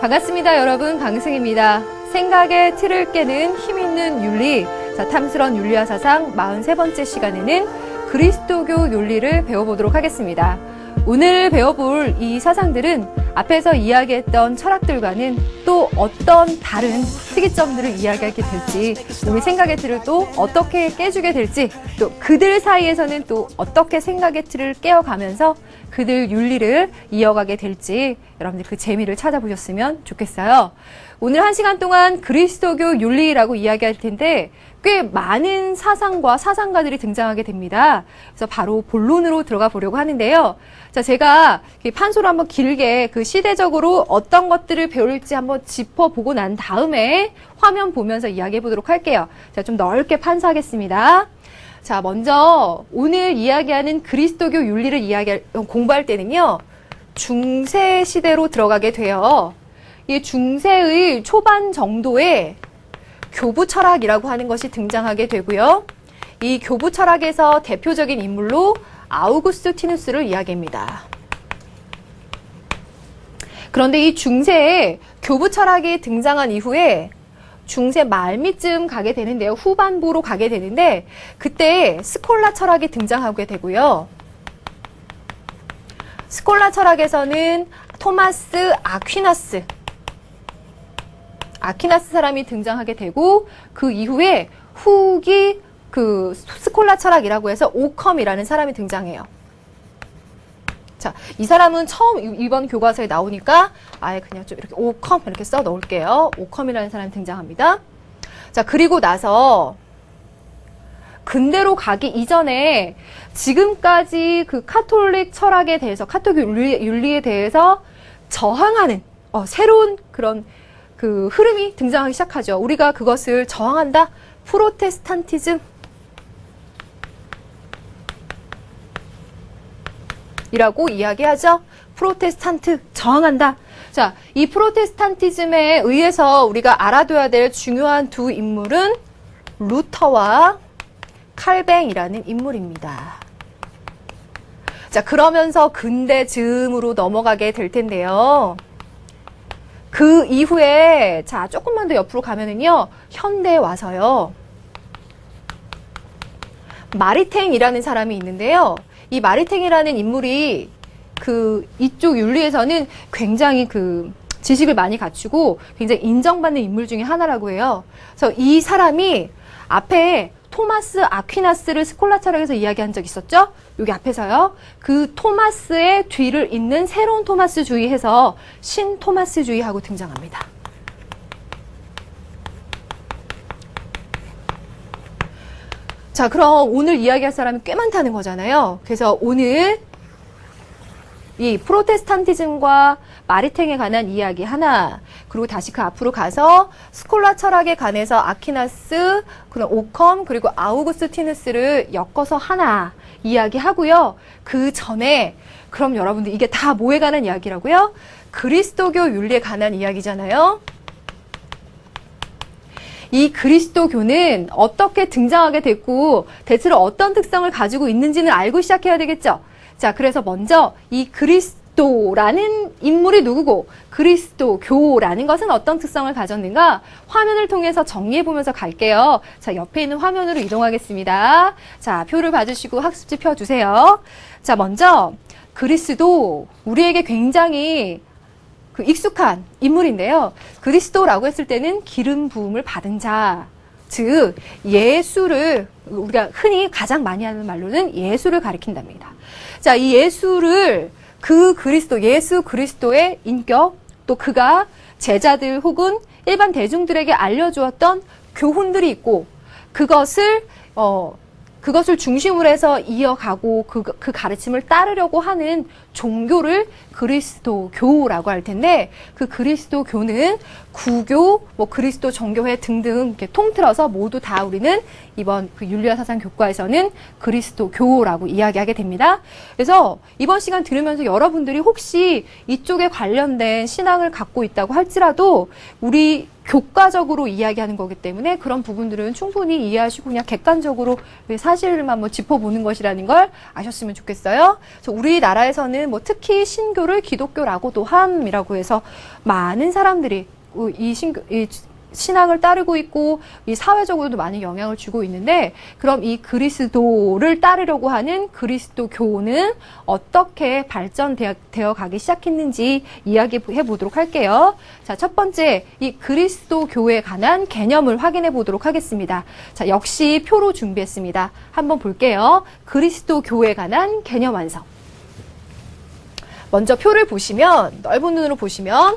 반갑습니다, 여러분. 강승입니다. 생각의 틀을 깨는 힘있는 윤리. 자, 탐스러운 윤리와 사상 43번째 시간에는 그리스도교 윤리를 배워보도록 하겠습니다. 오늘 배워볼 이 사상들은 앞에서 이야기했던 철학들과는 또 어떤 다른 특이점들을 이야기하게 될지, 우리 생각의 틀을 또 어떻게 깨주게 될지, 또 그들 사이에서는 또 어떻게 생각의 틀을 깨어가면서 그들 윤리를 이어가게 될지 여러분들 그 재미를 찾아보셨으면 좋겠어요. 오늘 1시간 동안 그리스도교 윤리라고 이야기할 텐데 꽤 많은 사상과 사상가들이 등장하게 됩니다. 그래서 바로 본론으로 들어가 보려고 하는데요. 자, 제가 판소를 한번 길게 그 시대적으로 어떤 것들을 배울지 한번 짚어보고 난 다음에 화면 보면서 이야기해 보도록 할게요. 자, 좀 넓게 판사하겠습니다. 자, 먼저 오늘 이야기하는 그리스도교 윤리를 공부할 때는요, 중세 시대로 들어가게 돼요. 이 중세의 초반 정도에 교부 철학이라고 하는 것이 등장하게 되고요. 이 교부 철학에서 대표적인 인물로 아우구스티누스를 이야기합니다. 그런데 이 중세에 교부 철학이 등장한 이후에 중세 말미쯤 가게 되는데요. 후반부로 가게 되는데 그때 스콜라 철학이 등장하게 되고요. 스콜라 철학에서는 토마스 아퀴나스 사람이 등장하게 되고 그 이후에 후기 그 스콜라 철학이라고 해서 오컴이라는 사람이 등장해요. 자, 이 사람은 처음 이번 교과서에 나오니까 아예 그냥 좀 이렇게 오컴 이렇게 써 넣을게요. 오컴이라는 사람이 등장합니다. 자, 그리고 나서 근대로 가기 이전에 지금까지 그 카톨릭 철학에 대해서, 카톨릭 윤리에 대해서 저항하는 새로운 그런 그 흐름이 등장하기 시작하죠. 우리가 그것을 저항한다. 프로테스탄티즘 이라고 이야기하죠. 프로테스탄트, 저항한다. 자, 이 프로테스탄티즘에 의해서 우리가 알아둬야 될 중요한 두 인물은 루터와 칼뱅이라는 인물입니다. 자, 그러면서 근대 즈음으로 넘어가게 될 텐데요. 그 이후에, 자, 조금만 더 옆으로 가면은요, 현대에 와서요, 마리탱이라는 사람이 있는데요. 이 마리탱이라는 인물이 이쪽 윤리에서는 굉장히 지식을 많이 갖추고 굉장히 인정받는 인물 중에 하나라고 해요. 그래서 이 사람이 앞에 토마스 아퀴나스를 스콜라 철학에서 이야기한 적 있었죠? 여기 앞에서요. 그 토마스의 뒤를 잇는 새로운 토마스주의 해서 신토마스주의하고 등장합니다. 자, 그럼 오늘 이야기할 사람이 꽤 많다는 거잖아요. 그래서 오늘 이 프로테스탄티즘과 마리탱에 관한 이야기 하나, 그리고 다시 그 앞으로 가서 스콜라 철학에 관해서 아퀴나스, 그럼 오컴, 그리고 아우구스티누스를 엮어서 하나 이야기하고요. 그 전에 그럼 여러분들 이게 다 뭐에 관한 이야기라고요? 그리스도교 윤리에 관한 이야기잖아요. 이 그리스도교는 어떻게 등장하게 됐고 대체로 어떤 특성을 가지고 있는지는 알고 시작해야 되겠죠. 자, 그래서 먼저 이 그리스도라는 인물이 누구고 그리스도교라는 것은 어떤 특성을 가졌는가 화면을 통해서 정리해보면서 갈게요. 자, 옆에 있는 화면으로 이동하겠습니다. 자, 표를 봐주시고 학습지 펴주세요. 자, 먼저 그리스도, 우리에게 굉장히 익숙한 인물인데요. 그리스도라고 했을 때는 기름 부음을 받은 자, 즉 예수를, 우리가 흔히 가장 많이 하는 말로는 예수를 가리킨답니다. 자, 이 예수를 예수 그리스도의 인격, 또 그가 제자들 혹은 일반 대중들에게 알려주었던 교훈들이 있고 그것을 중심으로 해서 이어가고 그 가르침을 따르려고 하는 종교를 그리스도교라고 할 텐데, 그 그리스도교는 구교, 그리스도 정교회 등등 이렇게 통틀어서 모두 다 우리는 이번 그 윤리와 사상 교과에서는 그리스도교라고 이야기하게 됩니다. 그래서 이번 시간 들으면서 여러분들이 혹시 이쪽에 관련된 신앙을 갖고 있다고 할지라도 우리 교과적으로 이야기하는 거기 때문에 그런 부분들은 충분히 이해하시고 그냥 객관적으로 사실만 뭐 짚어보는 것이라는 걸 아셨으면 좋겠어요. 우리나라에서는 뭐 특히 신교를 기독교라고도 함이라고 해서 많은 사람들이 이 신앙을 따르고 있고 이 사회적으로도 많은 영향을 주고 있는데, 그럼 이 그리스도를 따르려고 하는 그리스도교는 어떻게 발전되어 가기 시작했는지 이야기해 보도록 할게요. 자, 첫 번째, 이 그리스도교에 관한 개념을 확인해 보도록 하겠습니다. 자, 역시 표로 준비했습니다. 한번 볼게요. 그리스도교에 관한 개념 완성. 먼저 표를 보시면, 넓은 눈으로 보시면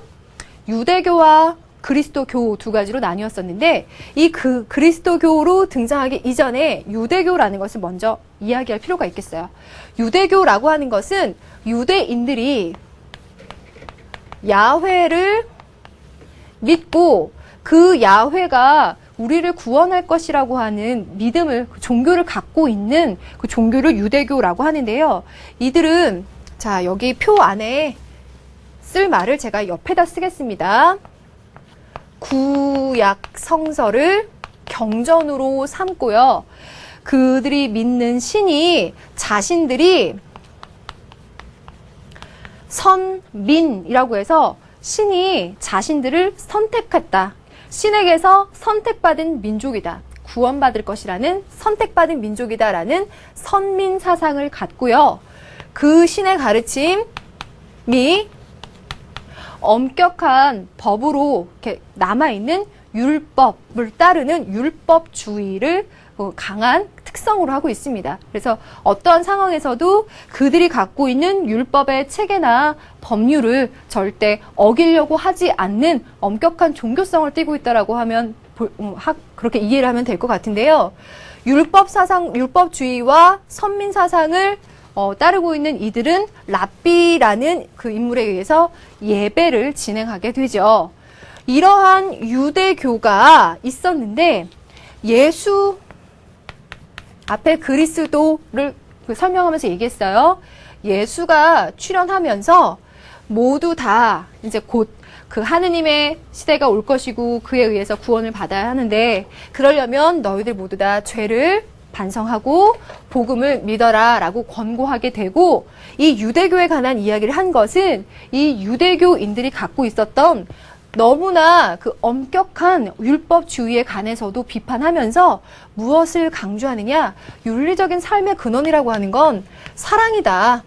유대교와 그리스도교 두 가지로 나뉘었었는데, 이 그리스도교로 등장하기 이전에 유대교라는 것을 먼저 이야기할 필요가 있겠어요. 유대교라고 하는 것은 유대인들이 야훼를 믿고 그 야훼가 우리를 구원할 것이라고 하는 믿음을, 종교를 갖고 있는 그 종교를 유대교라고 하는데요. 이들은, 자, 여기 표 안에 쓸 말을 제가 옆에다 쓰겠습니다. 구약 성서를 경전으로 삼고요. 그들이 믿는 신이 자신들이 선민이라고 해서 신이 자신들을 선택했다. 신에게서 선택받은 민족이다. 구원받을 것이라는 선택받은 민족이다라는 선민 사상을 갖고요. 그 신의 가르침이 엄격한 법으로 이렇게 남아있는 율법을 따르는 율법주의를 강한 특성으로 하고 있습니다. 그래서 어떠한 상황에서도 그들이 갖고 있는 율법의 체계나 법률을 절대 어기려고 하지 않는 엄격한 종교성을 띠고 있다라고 하면 그렇게 이해를 하면 될 것 같은데요. 율법 사상, 율법주의와 선민 사상을 따르고 있는 이들은 랍비라는 그 인물에 의해서 예배를 진행하게 되죠. 이러한 유대교가 있었는데, 예수 앞에 그리스도를 설명하면서 얘기했어요. 예수가 출현하면서 모두 다 이제 곧 그 하느님의 시대가 올 것이고 그에 의해서 구원을 받아야 하는데, 그러려면 너희들 모두 다 죄를 반성하고 복음을 믿어라 라고 권고하게 되고, 이 유대교에 관한 이야기를 한 것은 이 유대교인들이 갖고 있었던 너무나 그 엄격한 율법주의에 관해서도 비판하면서 무엇을 강조하느냐, 윤리적인 삶의 근원이라고 하는 건 사랑이다.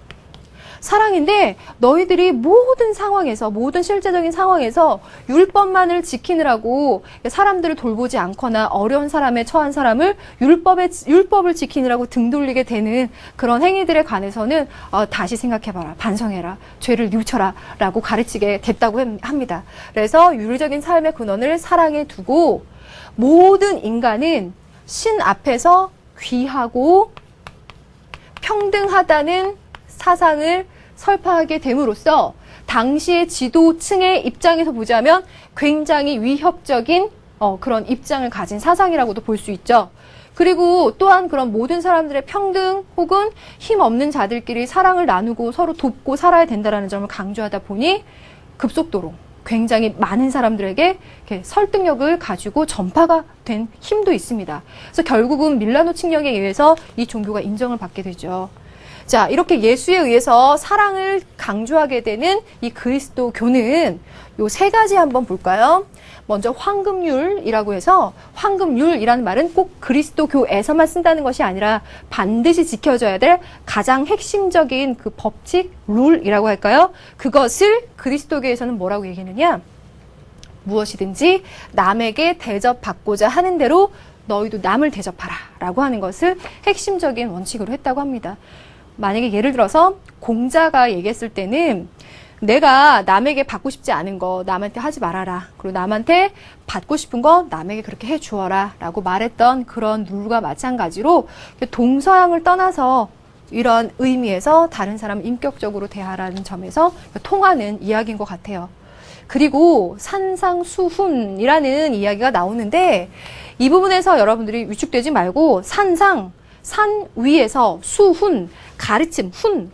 사랑인데 너희들이 모든 상황에서, 모든 실제적인 상황에서 율법만을 지키느라고 사람들을 돌보지 않거나 어려운 사람에 처한 사람을 율법을 지키느라고 등 돌리게 되는 그런 행위들에 관해서는 다시 생각해봐라, 반성해라, 죄를 뉘우쳐라 라고 가르치게 됐다고 합니다. 그래서 윤리적인 삶의 근원을 사랑에 두고 모든 인간은 신 앞에서 귀하고 평등하다는 사상을 설파하게 됨으로써 당시의 지도층의 입장에서 보자면 굉장히 위협적인 그런 입장을 가진 사상이라고도 볼 수 있죠. 그리고 또한 그런 모든 사람들의 평등 혹은 힘없는 자들끼리 사랑을 나누고 서로 돕고 살아야 된다는 점을 강조하다 보니 급속도로 굉장히 많은 사람들에게 이렇게 설득력을 가지고 전파가 된 힘도 있습니다. 그래서 결국은 밀라노 칙령에 의해서 이 종교가 인정을 받게 되죠. 자, 이렇게 예수에 의해서 사랑을 강조하게 되는 이 그리스도교는 요 세 가지 한번 볼까요? 먼저 황금률이라고 해서, 황금률이라는 말은 꼭 그리스도교에서만 쓴다는 것이 아니라 반드시 지켜져야 될 가장 핵심적인 그 법칙, 룰이라고 할까요? 그것을 그리스도교에서는 뭐라고 얘기하느냐? 무엇이든지 남에게 대접받고자 하는 대로 너희도 남을 대접하라 라고 하는 것을 핵심적인 원칙으로 했다고 합니다. 만약에 예를 들어서 공자가 얘기했을 때는 내가 남에게 받고 싶지 않은 거 남한테 하지 말아라. 그리고 남한테 받고 싶은 거 남에게 그렇게 해 주어라 라고 말했던 그런 룰과 마찬가지로 동서양을 떠나서 이런 의미에서 다른 사람을 인격적으로 대하라는 점에서 통하는 이야기인 것 같아요. 그리고 산상수훈이라는 이야기가 나오는데, 이 부분에서 여러분들이 위축되지 말고 산상, 산 위에서 수훈,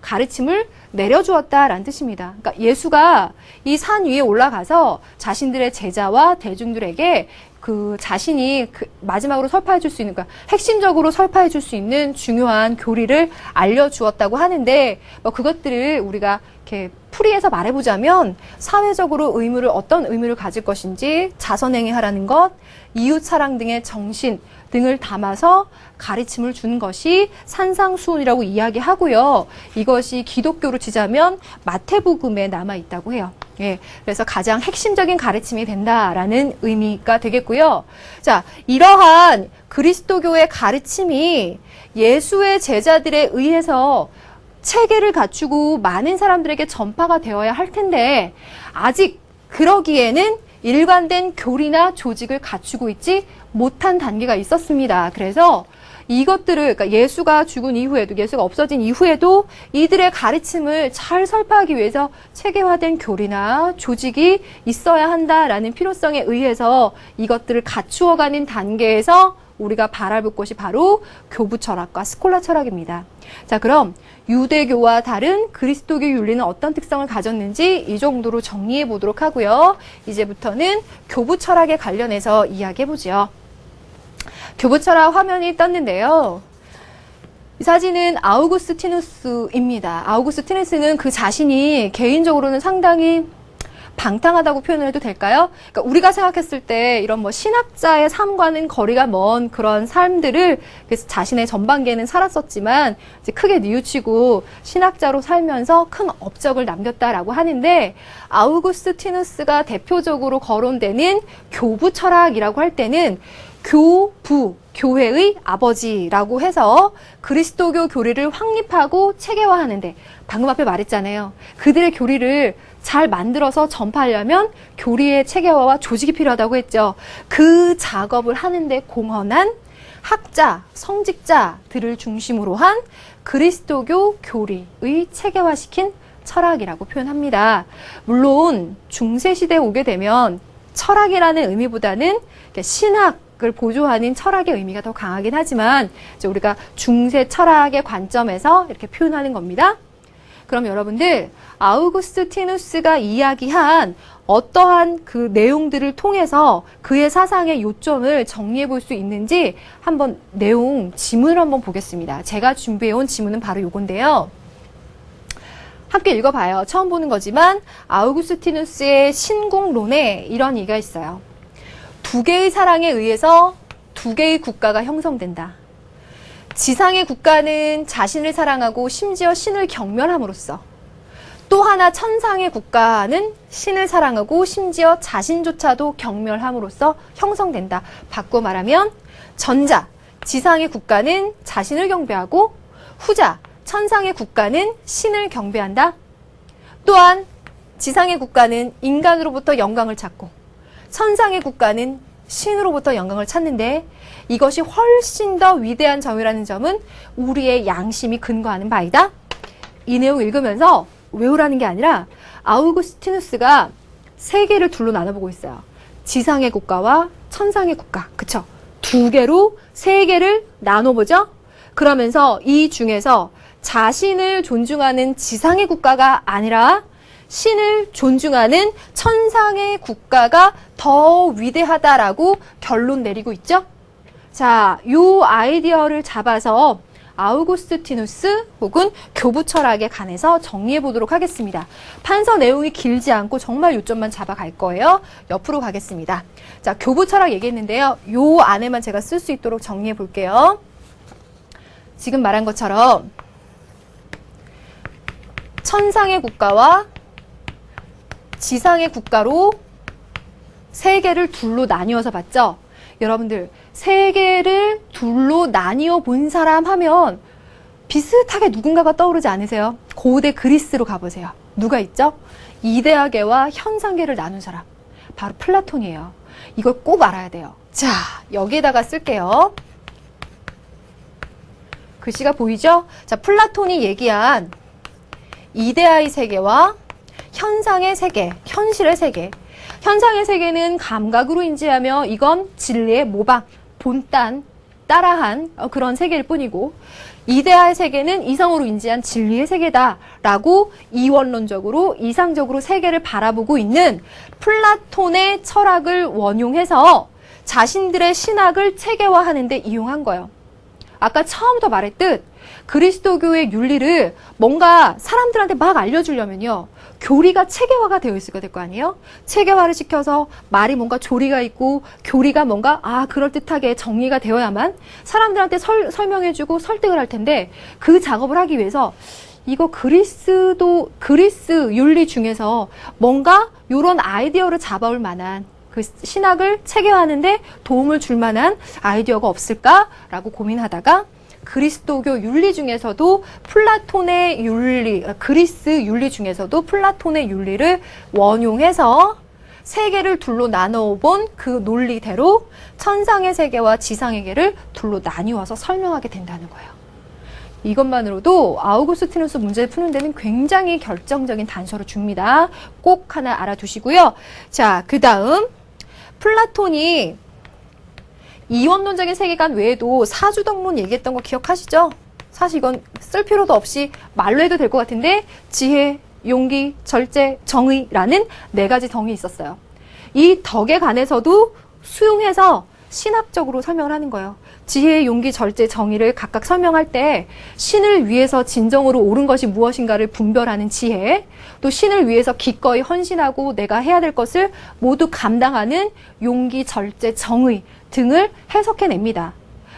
가르침을 내려주었다라는 뜻입니다. 그러니까 예수가 이 산 위에 올라가서 자신들의 제자와 대중들에게 그 자신이 마지막으로 설파해 줄 수 있는, 그러니까 핵심적으로 설파해 줄 수 있는 중요한 교리를 알려주었다고 하는데, 뭐 그것들을 우리가 이렇게 풀이해서 말해보자면 사회적으로 어떤 의무를 가질 것인지, 자선행위하라는 것, 이웃사랑 등의 정신 등을 담아서 가르침을 주는 것이 산상수훈이라고 이야기하고요. 이것이 기독교로 치자면 마태복음에 남아있다고 해요. 예, 그래서 가장 핵심적인 가르침이 된다라는 의미가 되겠고요. 자, 이러한 그리스도교의 가르침이 예수의 제자들에 의해서 체계를 갖추고 많은 사람들에게 전파가 되어야 할 텐데 아직 그러기에는 일관된 교리나 조직을 갖추고 있지 못한 단계가 있었습니다. 그래서 이것들을, 그러니까 예수가 죽은 이후에도, 예수가 없어진 이후에도 이들의 가르침을 잘 설파하기 위해서 체계화된 교리나 조직이 있어야 한다라는 필요성에 의해서 이것들을 갖추어가는 단계에서 우리가 바라볼 것이 바로 교부 철학과 스콜라 철학입니다. 자, 그럼 유대교와 다른 그리스도교 윤리는 어떤 특성을 가졌는지 이 정도로 정리해 보도록 하고요. 이제부터는 교부 철학에 관련해서 이야기해 보죠. 교부 철학 화면이 떴는데요. 이 사진은 아우구스티누스입니다. 아우구스티누스는 그 자신이 개인적으로는 상당히 방탕하다고 표현을 해도 될까요? 그러니까 우리가 생각했을 때 이런 뭐 신학자의 삶과는 거리가 먼 그런 삶들을 그래서 자신의 전반기에는 살았었지만 이제 크게 뉘우치고 신학자로 살면서 큰 업적을 남겼다라고 하는데 아우구스티누스가 대표적으로 거론되는 교부 철학이라고 할 때는 교부, 교회의 아버지라고 해서 그리스도교 교리를 확립하고 체계화하는데 방금 앞에 말했잖아요. 그들의 교리를 잘 만들어서 전파하려면 교리의 체계화와 조직이 필요하다고 했죠. 그 작업을 하는데 공헌한 학자, 성직자들을 중심으로 한 그리스도교 교리의 체계화시킨 철학이라고 표현합니다. 물론 중세시대에 오게 되면 철학이라는 의미보다는 신학을 보조하는 철학의 의미가 더 강하긴 하지만 이제 우리가 중세 철학의 관점에서 이렇게 표현하는 겁니다. 그럼 여러분들 아우구스티누스가 이야기한 어떠한 그 내용들을 통해서 그의 사상의 요점을 정리해 볼 수 있는지 한번 내용 지문을 한번 보겠습니다. 제가 준비해 온 지문은 바로 요건데요. 함께 읽어봐요. 처음 보는 거지만 아우구스티누스의 신공론에 이런 얘기가 있어요. 두 개의 사랑에 의해서 두 개의 국가가 형성된다. 지상의 국가는 자신을 사랑하고 심지어 신을 경멸함으로써 또 하나 천상의 국가는 신을 사랑하고 심지어 자신조차도 경멸함으로써 형성된다. 바꿔 말하면 전자, 지상의 국가는 자신을 경배하고 후자, 천상의 국가는 신을 경배한다. 또한 지상의 국가는 인간으로부터 영광을 찾고 천상의 국가는 신으로부터 영광을 찾는데 이것이 훨씬 더 위대한 점이라는 점은 우리의 양심이 근거하는 바이다. 이 내용 읽으면서 외우라는 게 아니라 아우구스티누스가 세 개를 둘로 나눠보고 있어요. 지상의 국가와 천상의 국가. 그쵸? 두 개로 세 개를 나눠보죠? 그러면서 이 중에서 자신을 존중하는 지상의 국가가 아니라 신을 존중하는 천상의 국가가 더 위대하다라고 결론 내리고 있죠? 자, 요 아이디어를 잡아서 아우구스티누스 혹은 교부 철학에 관해서 정리해 보도록 하겠습니다. 판서 내용이 길지 않고 정말 요점만 잡아갈 거예요. 옆으로 가겠습니다. 자, 교부 철학 얘기했는데요. 요 안에만 제가 쓸 수 있도록 정리해 볼게요. 지금 말한 것처럼 천상의 국가와 지상의 국가로 세 개를 둘로 나뉘어서 봤죠? 여러분들 세 개를 둘로 나뉘어 본 사람 하면 비슷하게 누군가가 떠오르지 않으세요? 고대 그리스로 가보세요. 누가 있죠? 이데아계와 현상계를 나눈 사람. 바로 플라톤이에요. 이걸 꼭 알아야 돼요. 자, 여기에다가 쓸게요. 글씨가 보이죠? 자, 플라톤이 얘기한 이데아의 세계와 현상의 세계, 현실의 세계. 현상의 세계는 감각으로 인지하며 이건 진리의 모방, 본딴 따라한 그런 세계일 뿐이고 이데아의 세계는 이성으로 인지한 진리의 세계다라고 이원론적으로 이상적으로 세계를 바라보고 있는 플라톤의 철학을 원용해서 자신들의 신학을 체계화하는 데 이용한 거예요. 아까 처음부터 말했듯 그리스도교의 윤리를 뭔가 사람들한테 막 알려주려면요. 교리가 체계화가 되어 있어야 될 거 아니에요? 체계화를 시켜서 말이 뭔가 조리가 있고 교리가 뭔가 그럴듯하게 정리가 되어야만 사람들한테 설명해주고 설득을 할 텐데 그 작업을 하기 위해서 이거 그리스 윤리 중에서 뭔가 이런 아이디어를 잡아올 만한 그 신학을 체계화하는데 도움을 줄 만한 아이디어가 없을까라고 고민하다가 그리스도교 윤리 중에서도 플라톤의 윤리, 그리스 윤리 중에서도 플라톤의 윤리를 원용해서 세계를 둘로 나눠본 그 논리대로 천상의 세계와 지상의 세계를 둘로 나뉘어서 설명하게 된다는 거예요. 이것만으로도 아우구스티누스 문제를 푸는 데는 굉장히 결정적인 단서를 줍니다. 꼭 하나 알아두시고요. 자, 그 다음 플라톤이 이원론적인 세계관 외에도 사주덕론 얘기했던 거 기억하시죠? 사실 이건 쓸 필요도 없이 말로 해도 될 것 같은데 지혜, 용기, 절제, 정의라는 4가지 덕이 있었어요. 이 덕에 관해서도 수용해서 신학적으로 설명을 하는 거예요. 지혜, 용기, 절제, 정의를 각각 설명할 때 신을 위해서 진정으로 옳은 것이 무엇인가를 분별하는 지혜, 또 신을 위해서 기꺼이 헌신하고 내가 해야 될 것을 모두 감당하는 용기, 절제, 정의 등을 해석해냅니다.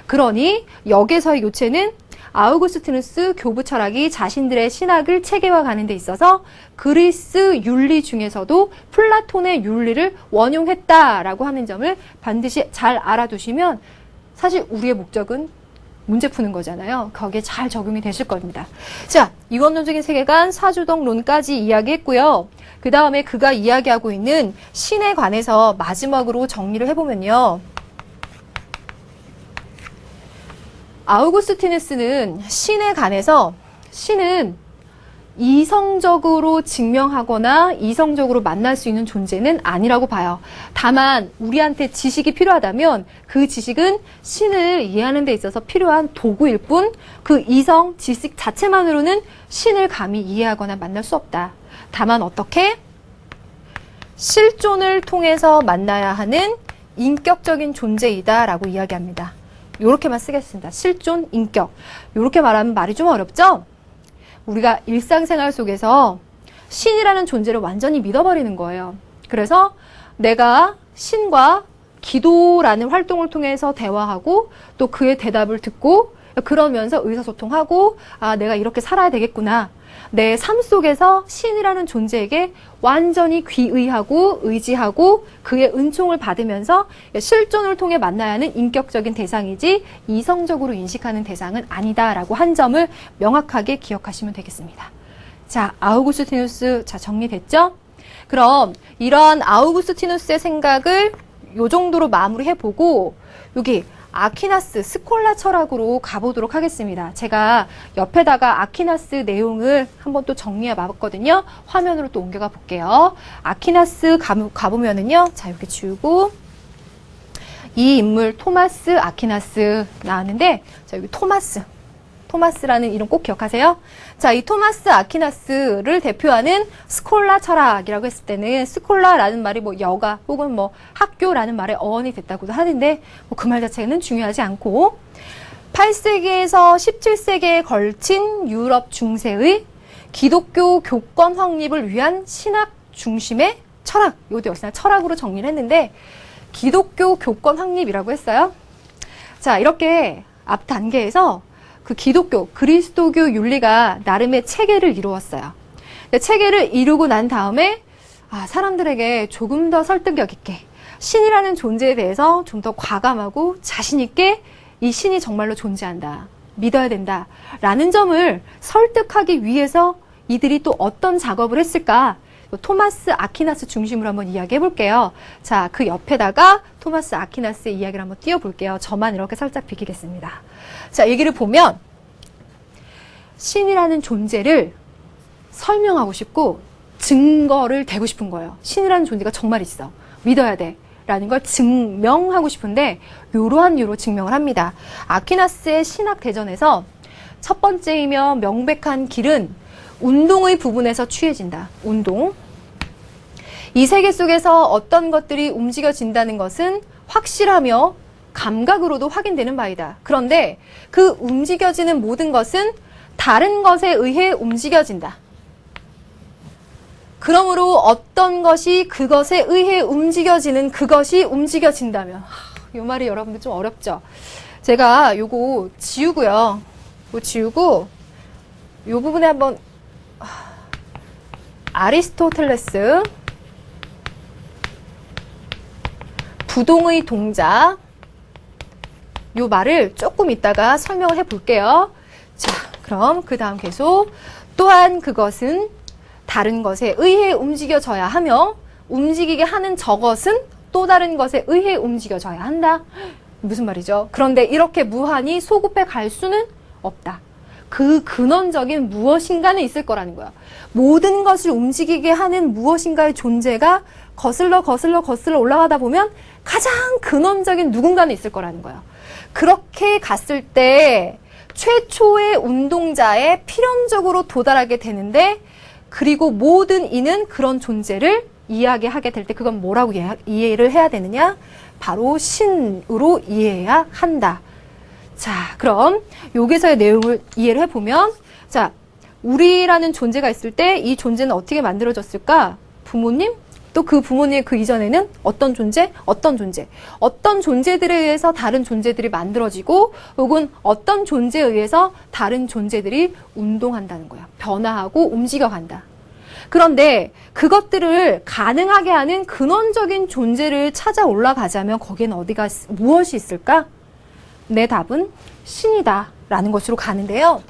그러니 역에서의 요체는 아우구스티누스 교부 철학이 자신들의 신학을 체계화하는 데 있어서 그리스 윤리 중에서도 플라톤의 윤리를 원용했다라고 하는 점을 반드시 잘 알아두시면 사실 우리의 목적은 문제 푸는 거잖아요. 거기에 잘 적용이 되실 겁니다. 자, 이원론적인 세계관 사주덕론까지 이야기했고요. 그 다음에 그가 이야기하고 있는 신에 관해서 마지막으로 정리를 해보면요. 아우구스티누스는 신에 관해서 신은 이성적으로 증명하거나 이성적으로 만날 수 있는 존재는 아니라고 봐요. 다만 우리한테 지식이 필요하다면 그 지식은 신을 이해하는 데 있어서 필요한 도구일 뿐 그 이성, 지식 자체만으로는 신을 감히 이해하거나 만날 수 없다. 다만 어떻게? 실존을 통해서 만나야 하는 인격적인 존재이다라고 이야기합니다. 요렇게만 쓰겠습니다. 실존, 인격. 요렇게 말하면 말이 좀 어렵죠? 우리가 일상생활 속에서 신이라는 존재를 완전히 믿어버리는 거예요. 그래서 내가 신과 기도라는 활동을 통해서 대화하고 또 그의 대답을 듣고 그러면서 의사소통하고 내가 이렇게 살아야 되겠구나. 내 삶 속에서 신이라는 존재에게 완전히 귀의하고 의지하고 그의 은총을 받으면서 실존을 통해 만나야 하는 인격적인 대상이지 이성적으로 인식하는 대상은 아니다라고 한 점을 명확하게 기억하시면 되겠습니다. 자, 아우구스티누스 정리됐죠? 그럼 이런 아우구스티누스의 생각을 요 정도로 마무리해보고 여기 아퀴나스, 스콜라 철학으로 가보도록 하겠습니다. 제가 옆에다가 아퀴나스 내용을 한번 또 정리해 봤거든요. 화면으로 또 옮겨가 볼게요. 아퀴나스 가보면은요. 자, 이렇게 지우고 이 인물 토마스 아퀴나스 나왔는데 자, 여기 토마스라는 이름 꼭 기억하세요. 자, 이 토마스 아퀴나스를 대표하는 스콜라 철학이라고 했을 때는 스콜라라는 말이 뭐 여가 혹은 뭐 학교라는 말의 어원이 됐다고도 하는데 뭐 그 말 자체는 중요하지 않고 8세기에서 17세기에 걸친 유럽 중세의 기독교 교권 확립을 위한 신학 중심의 철학, 이것도 역시나 철학으로 정리를 했는데 기독교 교권 확립이라고 했어요. 자, 이렇게 앞 단계에서 그 기독교, 그리스도교 윤리가 나름의 체계를 이루었어요. 체계를 이루고 난 다음에 사람들에게 조금 더 설득력 있게 신이라는 존재에 대해서 좀 더 과감하고 자신 있게 이 신이 정말로 존재한다, 믿어야 된다 라는 점을 설득하기 위해서 이들이 또 어떤 작업을 했을까? 토마스 아퀴나스 중심으로 한번 이야기해 볼게요. 자, 그 옆에다가 토마스 아퀴나스의 이야기를 한번 띄워볼게요. 저만 이렇게 살짝 비키겠습니다. 자, 얘기를 보면 신이라는 존재를 설명하고 싶고 증거를 대고 싶은 거예요. 신이라는 존재가 정말 있어. 믿어야 돼. 라는 걸 증명하고 싶은데 이러한 이유로 증명을 합니다. 아퀴나스의 신학 대전에서 첫 번째이며 명백한 길은 운동의 부분에서 취해진다. 운동. 이 세계 속에서 어떤 것들이 움직여진다는 것은 확실하며 감각으로도 확인되는 바이다. 그런데 그 움직여지는 모든 것은 다른 것에 의해 움직여진다. 그러므로 어떤 것이 그것에 의해 움직여지는 그것이 움직여진다면, 이 말이 여러분들 좀 어렵죠? 제가 요거 지우고요. 이거 지우고 요 부분에 한번 아리스토텔레스 부동의 동작 요 말을 조금 이따가 설명을 해 볼게요. 자, 그럼 그 다음 계속 또한 그것은 다른 것에 의해 움직여져야 하며 움직이게 하는 저것은 또 다른 것에 의해 움직여져야 한다. 무슨 말이죠? 그런데 이렇게 무한히 소급해 갈 수는 없다. 그 근원적인 무엇인가는 있을 거라는 거야. 모든 것을 움직이게 하는 무엇인가의 존재가 거슬러 올라가다 보면 가장 근원적인 누군가는 있을 거라는 거야. 그렇게 갔을 때 최초의 운동자에 필연적으로 도달하게 되는데, 그리고 모든 이는 그런 존재를 이야기하게 될 때 그건 뭐라고 이해를 해야 되느냐? 바로 신으로 이해해야 한다. 자, 그럼 여기서의 내용을 이해를 해보면, 자, 우리라는 존재가 있을 때 이 존재는 어떻게 만들어졌을까? 부모님? 또 그 부모님 그 이전에는 어떤 존재? 어떤 존재들에 의해서 다른 존재들이 만들어지고, 혹은 어떤 존재에 의해서 다른 존재들이 운동한다는 거야. 변화하고 움직여간다. 그런데 그것들을 가능하게 하는 근원적인 존재를 찾아 올라가자면 거기에는 무엇이 있을까? 내 답은 신이다 라는 것으로 가는데요.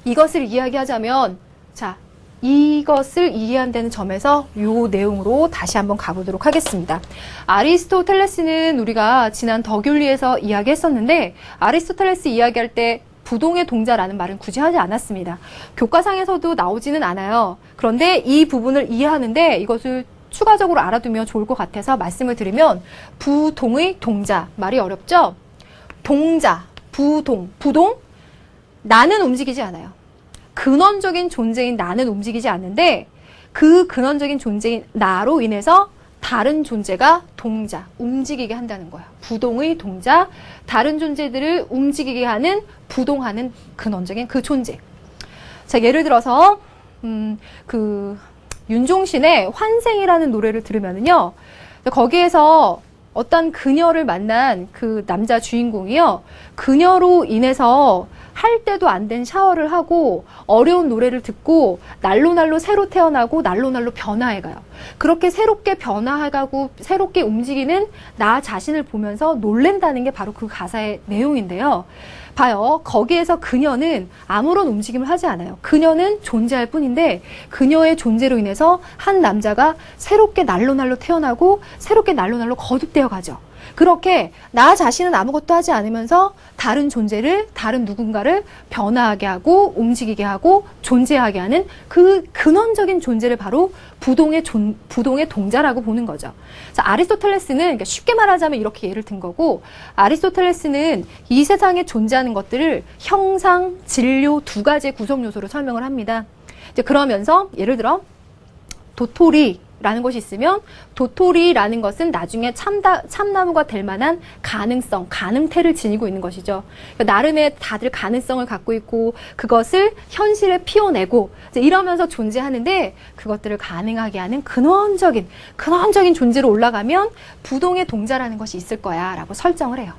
이것을 이야기하자면, 자, 이것을 이해한다는 점에서 이 내용으로 다시 한번 가보도록 하겠습니다. 아리스토텔레스는 우리가 지난 덕윤리에서 이야기했었는데, 아리스토텔레스 이야기할 때 부동의 동자라는 말은 굳이 하지 않았습니다. 교과상에서도 나오지는 않아요. 그런데 이 부분을 이해하는데 이것을 추가적으로 알아두면 좋을 것 같아서 말씀을 드리면, 부동의 동자, 말이 어렵죠? 동자, 부동, 나는 움직이지 않아요. 근원적인 존재인 나는 움직이지 않는데, 그 근원적인 존재인 나로 인해서 다른 존재가 동자, 움직이게 한다는 거야. 부동의 동자, 다른 존재들을 움직이게 하는, 부동하는 근원적인 그 존재. 자, 예를 들어서 그 윤종신의 환생이라는 노래를 들으면은요, 거기에서 어떤 그녀를 만난 그 남자 주인공이요, 그녀로 인해서 할 때도 안 된 샤워를 하고 어려운 노래를 듣고 날로 새로 태어나고 날로 변화해가요. 그렇게 새롭게 변화해가고 새롭게 움직이는 나 자신을 보면서 놀랜다는 게 바로 그 가사의 내용인데요. 봐요. 거기에서 그녀는 아무런 움직임을 하지 않아요. 그녀는 존재할 뿐인데, 그녀의 존재로 인해서 한 남자가 새롭게 날로 태어나고 새롭게 날로 거듭되어 가죠. 그렇게 나 자신은 아무것도 하지 않으면서 다른 존재를, 다른 누군가를 변화하게 하고 움직이게 하고 존재하게 하는 그 근원적인 존재를 바로 부동의 동자라고 보는 거죠. 자, 아리스토텔레스는, 그러니까 쉽게 말하자면 이렇게 예를 든 거고, 아리스토텔레스는 이 세상에 존재하는 것들을 형상, 진료 두 가지의 구성 요소로 설명을 합니다. 이제 그러면서 예를 들어 도토리라는 것이 있으면, 도토리라는 것은 나중에 참나무가 될 만한 가능성, 가능태를 지니고 있는 것이죠. 그러니까 나름의 다들 가능성을 갖고 있고 그것을 현실에 피워내고 이러면서 존재하는데, 그것들을 가능하게 하는 근원적인 존재로 올라가면 부동의 동자라는 것이 있을 거야 라고 설정을 해요.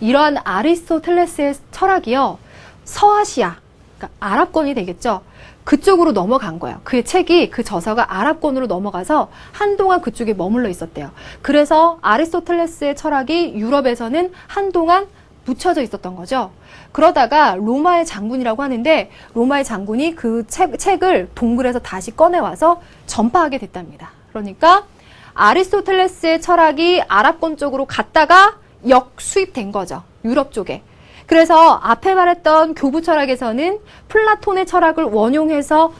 이러한 아리스토텔레스의 철학이요, 서아시아, 그러니까 아랍권이 되겠죠. 그쪽으로 넘어간 거예요. 그의 책이, 그 저서가 아랍권으로 넘어가서 한동안 그쪽에 머물러 있었대요. 그래서 아리스토텔레스의 철학이 유럽에서는 한동안 묻혀져 있었던 거죠. 그러다가 로마의 장군이라고 하는데, 로마의 장군이 그 책을 동굴에서 다시 꺼내와서 전파하게 됐답니다. 그러니까 아리스토텔레스의 철학이 아랍권 쪽으로 갔다가 역수입된 거죠. 유럽 쪽에. 그래서 앞에 말했던 교부 철학에서는 플라톤의 철학을 원용해서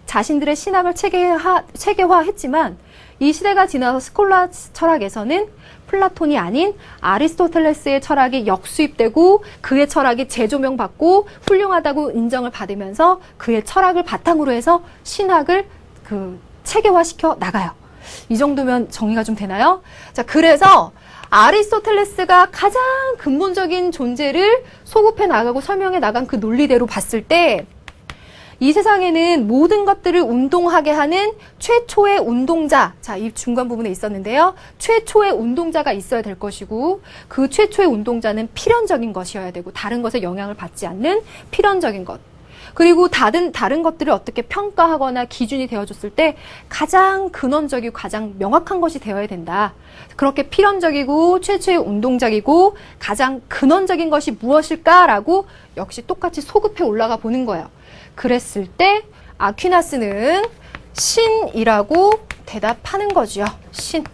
자신들의 신학을 체계화했지만, 이 시대가 지나서 스콜라 철학에서는 플라톤이 아닌 아리스토텔레스의 철학이 역수입되고 그의 철학이 재조명받고 훌륭하다고 인정을 받으면서 그의 철학을 바탕으로 해서 신학을 체계화시켜 나가요. 이 정도면 정리가 좀 되나요? 자, 그래서 아리스토텔레스가 가장 근본적인 존재를 소급해 나가고 설명해 나간 그 논리대로 봤을 때 이 세상에는 모든 것들을 운동하게 하는 최초의 운동자, 자, 이 중간 부분에 있었는데요. 최초의 운동자가 있어야 될 것이고 그 최초의 운동자는 필연적인 것이어야 되고 다른 것에 영향을 받지 않는 필연적인 것. 그리고 다른 것들을 어떻게 평가하거나 기준이 되어줬을 때 가장 근원적이고 가장 명확한 것이 되어야 된다. 그렇게 필연적이고 최초의 운동적이고 가장 근원적인 것이 무엇일까라고 역시 똑같이 소급해 올라가 보는 거예요. 그랬을 때 아퀴나스는 신이라고 대답하는 거죠. 신.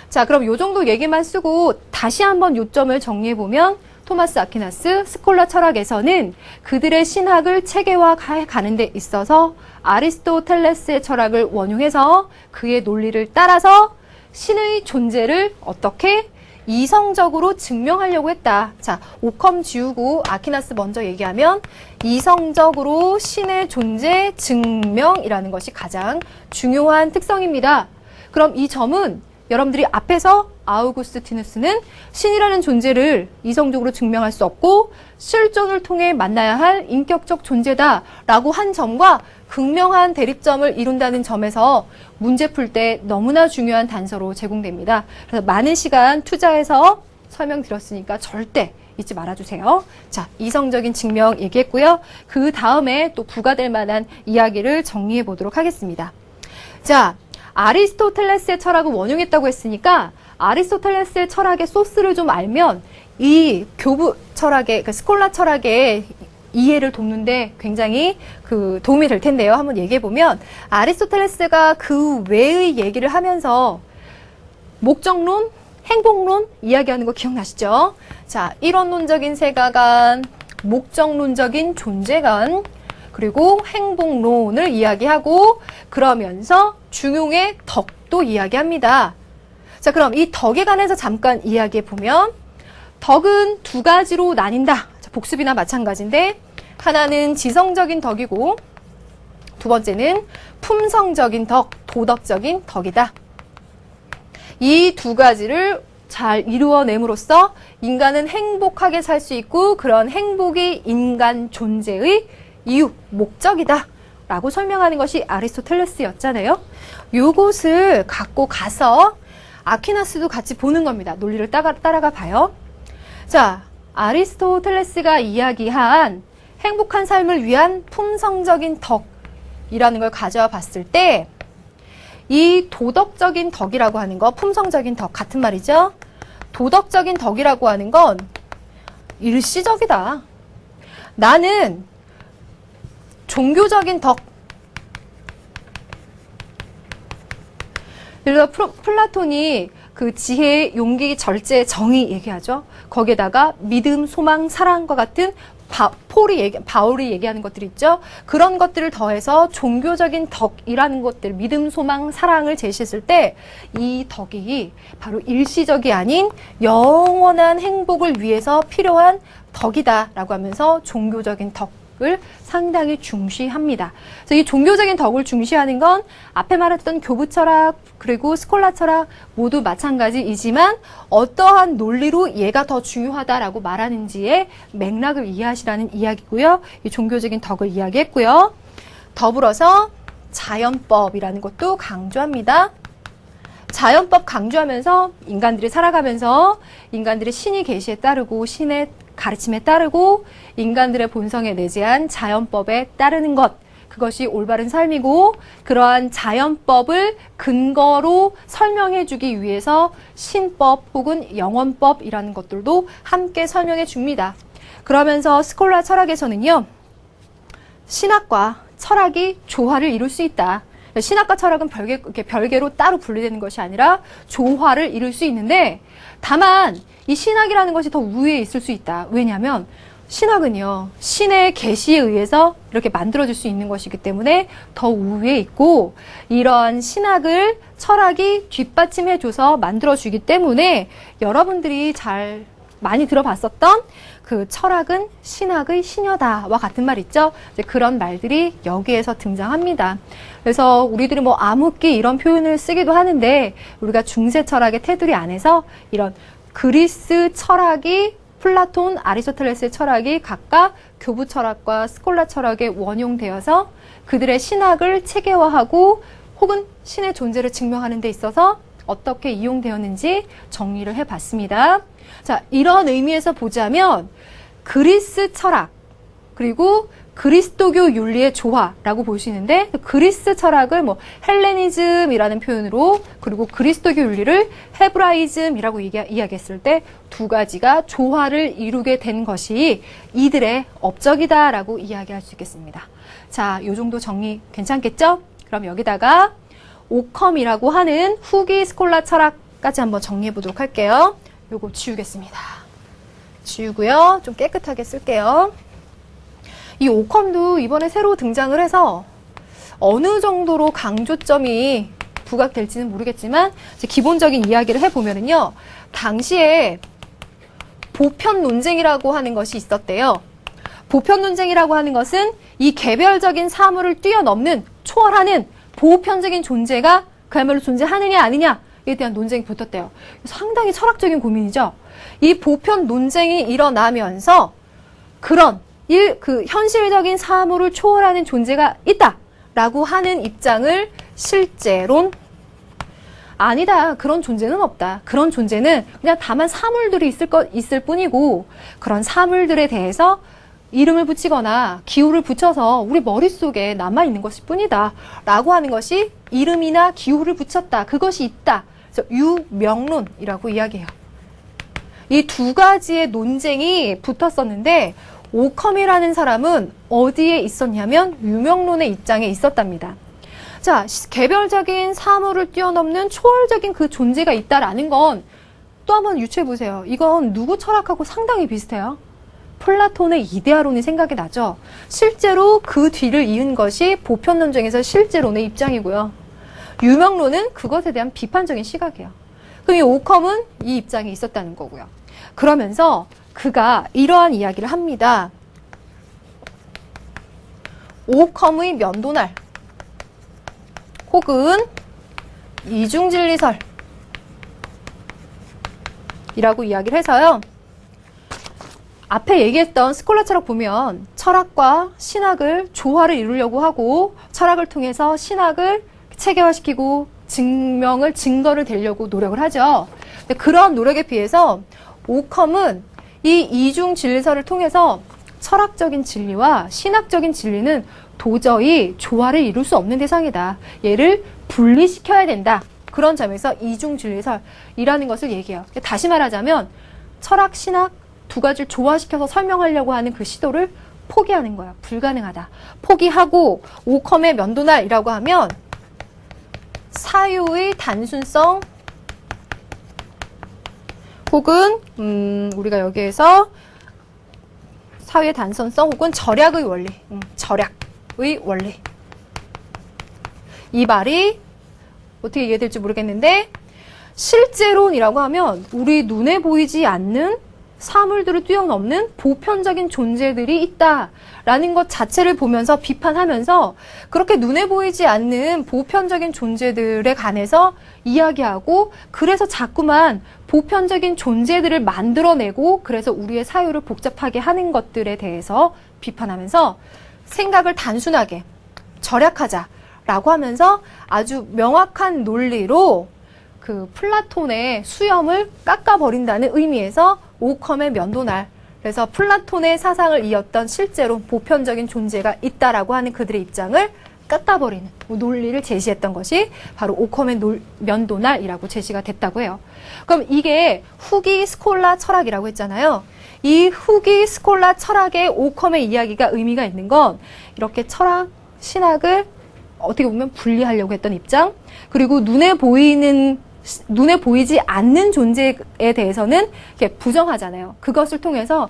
자, 그럼 요 정도 얘기만 쓰고 다시 한번 요점을 정리해보면 토마스 아퀴나스 스콜라 철학에서는 그들의 신학을 체계화해 가는 데 있어서 아리스토텔레스의 철학을 원용해서 그의 논리를 따라서 신의 존재를 어떻게 이성적으로 증명하려고 했다. 자, 오컴 지우고 아퀴나스 먼저 얘기하면 이성적으로 신의 존재 증명이라는 것이 가장 중요한 특성입니다. 그럼 이 점은 여러분들이 앞에서 아우구스티누스는 신이라는 존재를 이성적으로 증명할 수 없고 실존을 통해 만나야 할 인격적 존재다라고 한 점과 극명한 대립점을 이룬다는 점에서 문제 풀 때 너무나 중요한 단서로 제공됩니다. 그래서 많은 시간 투자해서 설명드렸으니까 절대 잊지 말아주세요. 자, 이성적인 증명 얘기했고요. 그 다음에 또 부과될 만한 이야기를 정리해 보도록 하겠습니다. 자, 아리스토텔레스의 철학을 원용했다고 했으니까 아리스토텔레스의 철학의 소스를 좀 알면 이 교부 철학의, 스콜라 철학의 이해를 돕는데 굉장히 도움이 될 텐데요. 한번 얘기해 보면 아리스토텔레스가 그 외의 얘기를 하면서 목적론, 행복론 이야기하는 거 기억나시죠? 자, 일원론적인 세가관, 목적론적인 존재관, 그리고 행복론을 이야기하고 그러면서 중용의 덕도 이야기합니다. 자, 그럼 이 덕에 관해서 잠깐 이야기해 보면 덕은 두 가지로 나뉜다. 자, 복습이나 마찬가지인데 하나는 지성적인 덕이고 두 번째는 품성적인 덕, 도덕적인 덕이다. 이 두 가지를 잘 이루어냄으로써 인간은 행복하게 살 수 있고 그런 행복이 인간 존재의 이유, 목적이다 라고 설명하는 것이 아리스토텔레스였잖아요. 요것을 갖고 가서 아퀴나스도 같이 보는 겁니다. 논리를 따라가 봐요. 자, 아리스토텔레스가 이야기한 행복한 삶을 위한 품성적인 덕이라는 걸 가져와 봤을 때 이 도덕적인 덕이라고 하는 거, 품성적인 덕 같은 말이죠. 도덕적인 덕이라고 하는 건 일시적이다. 나는 종교적인 덕. 예를 들어 플라톤이 그 지혜, 용기, 절제, 정의 얘기하죠. 거기에다가 믿음, 소망, 사랑과 같은 바울이 얘기하는 것들 있죠. 그런 것들을 더해서 종교적인 덕이라는 것들, 믿음, 소망, 사랑을 제시했을 때 이 덕이 바로 일시적이 아닌 영원한 행복을 위해서 필요한 덕이다라고 하면서 종교적인 덕을 상당히 중시합니다. 그래서 이 종교적인 덕을 중시하는 건 앞에 말했던 교부 철학 그리고 스콜라 철학 모두 마찬가지이지만 어떠한 논리로 얘가 더 중요하다라고 말하는지의 맥락을 이해하시라는 이야기고요. 이 종교적인 덕을 이야기했고요. 더불어서 자연법이라는 것도 강조합니다. 자연법 강조하면서 인간들이 살아가면서 인간들의 신의 계시에 따르고 신의 가르침에 따르고 인간들의 본성에 내재한 자연법에 따르는 것, 그것이 올바른 삶이고 그러한 자연법을 근거로 설명해 주기 위해서 신법 혹은 영원법이라는 것들도 함께 설명해 줍니다. 그러면서 스콜라 철학에서는요, 신학과 철학이 조화를 이룰 수 있다. 신학과 철학은 별개로 따로 분리되는 것이 아니라 조화를 이룰 수 있는데 다만 이 신학이라는 것이 더 우위에 있을 수 있다. 왜냐하면 신학은요, 신의 계시에 의해서 이렇게 만들어질 수 있는 것이기 때문에 더 우위에 있고, 이러한 신학을 철학이 뒷받침해줘서 만들어주기 때문에 여러분들이 잘 많이 들어봤었던 그 철학은 신학의 시녀다와 같은 말 있죠? 이제 그런 말들이 여기에서 등장합니다. 그래서 우리들이 뭐 암흑기 이런 표현을 쓰기도 하는데, 우리가 중세 철학의 테두리 안에서 이런 그리스 철학이 플라톤, 아리스토텔레스의 철학이 각각 교부 철학과 스콜라 철학에 원용되어서 그들의 신학을 체계화하고 혹은 신의 존재를 증명하는 데 있어서 어떻게 이용되었는지 정리를 해봤습니다. 자, 이런 의미에서 보자면 그리스 철학 그리고 그리스도교 윤리의 조화라고 볼 수 있는데, 그리스 철학을 뭐 헬레니즘이라는 표현으로, 그리고 그리스도교 윤리를 헤브라이즘이라고 이야기했을 때 두 가지가 조화를 이루게 된 것이 이들의 업적이다라고 이야기할 수 있겠습니다. 자, 요 정도 정리 괜찮겠죠? 그럼 여기다가 오컴이라고 하는 후기 스콜라 철학까지 한번 정리해 보도록 할게요. 요거 지우겠습니다. 지우고요. 좀 깨끗하게 쓸게요. 이 오컴도 이번에 새로 등장을 해서 어느 정도로 강조점이 부각될지는 모르겠지만 기본적인 이야기를 해보면은요, 당시에 보편 논쟁이라고 하는 것이 있었대요. 보편 논쟁이라고 하는 것은 이 개별적인 사물을 뛰어넘는, 초월하는 보편적인 존재가 그야말로 존재하느냐 아니냐에 대한 논쟁이 붙었대요. 상당히 철학적인 고민이죠. 이 보편 논쟁이 일어나면서 그런 그 현실적인 사물을 초월하는 존재가 있다라고 하는 입장을 실제론, 아니다, 그런 존재는 없다. 그런 존재는 그냥 다만 사물들이 있을 뿐이고, 그런 사물들에 대해서 이름을 붙이거나 기호를 붙여서 우리 머릿속에 남아있는 것일 뿐이다 라고 하는 것이 이름이나 기호를 붙였다, 그것이 있다. 그래서 유명론이라고 이야기해요. 이 두 가지의 논쟁이 붙었었는데, 오컴이라는 사람은 어디에 있었냐면 유명론의 입장에 있었답니다. 자, 개별적인 사물을 뛰어넘는 초월적인 그 존재가 있다라는 건 또 한번 유추해 보세요. 이건 누구 철학하고 상당히 비슷해요. 플라톤의 이데아론이 생각이 나죠. 실제로 그 뒤를 이은 것이 보편 논쟁에서 실제론의 입장이고요. 유명론은 그것에 대한 비판적인 시각이에요. 그럼 이 오컴은 이 입장에 있었다는 거고요. 그러면서 그가 이러한 이야기를 합니다. 오컴의 면도날 혹은 이중진리설 이라고 이야기를 해서요, 앞에 얘기했던 스콜라 철학 보면 철학과 신학을 조화를 이루려고 하고, 철학을 통해서 신학을 체계화시키고 증거를 대려고 노력을 하죠. 근데 그런 노력에 비해서 오컴은 이 이중 진리설을 통해서 철학적인 진리와 신학적인 진리는 도저히 조화를 이룰 수 없는 대상이다. 얘를 분리시켜야 된다. 그런 점에서 이중 진리설이라는 것을 얘기해요. 다시 말하자면 철학, 신학 두 가지를 조화시켜서 설명하려고 하는 그 시도를 포기하는 거야. 불가능하다. 포기하고 오컴의 면도날이라고 하면 사유의 단순성 혹은 우리가 여기에서 사유의 단순성 혹은 절약의 원리, 절약의 원리. 이 말이 어떻게 이해될지 모르겠는데, 실제론이라고 하면 우리 눈에 보이지 않는 사물들을 뛰어넘는 보편적인 존재들이 있다라는 것 자체를 보면서 비판하면서, 그렇게 눈에 보이지 않는 보편적인 존재들에 관해서 이야기하고, 그래서 자꾸만 보편적인 존재들을 만들어내고, 그래서 우리의 사유를 복잡하게 하는 것들에 대해서 비판하면서 생각을 단순하게 절약하자라고 하면서 아주 명확한 논리로 그 플라톤의 수염을 깎아버린다는 의미에서 오컴의 면도날, 그래서 플라톤의 사상을 이었던 실제로 보편적인 존재가 있다라고 하는 그들의 입장을 깎아버리는 논리를 제시했던 것이 바로 오컴의 면도날이라고 제시가 됐다고 해요. 그럼 이게 후기 스콜라 철학이라고 했잖아요. 이 후기 스콜라 철학의 오컴의 이야기가 의미가 있는 건 이렇게 철학, 신학을 어떻게 보면 분리하려고 했던 입장, 그리고 눈에 보이지 않는 존재에 대해서는 이렇게 부정하잖아요. 그것을 통해서